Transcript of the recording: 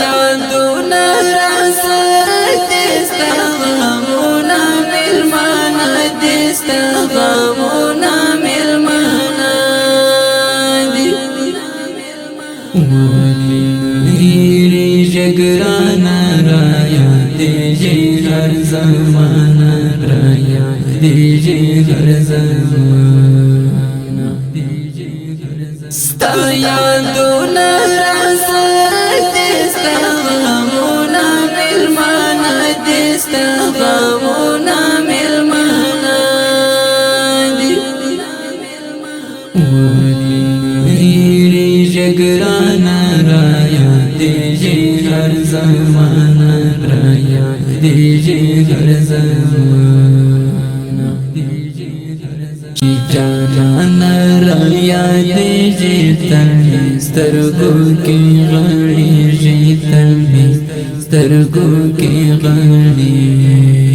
یادونه را سره دي ستا غمونه مېلمانه دي ستا غمونه مېلمانه دي هېرېږي ګرانه را یادېږي هر زمانه را یادېږي هر زمانه ستا یادونه را سره دي ستا غمونه مېلمانه دي ستا غمونه مېلمانه دي هېرېږي ګرانه را یادېږي هر زمانه را یادېږي هر زمانه چې جانانه را یادېږي تل مې سترګو کې غړېږي تل مې سترګو کې غړېږي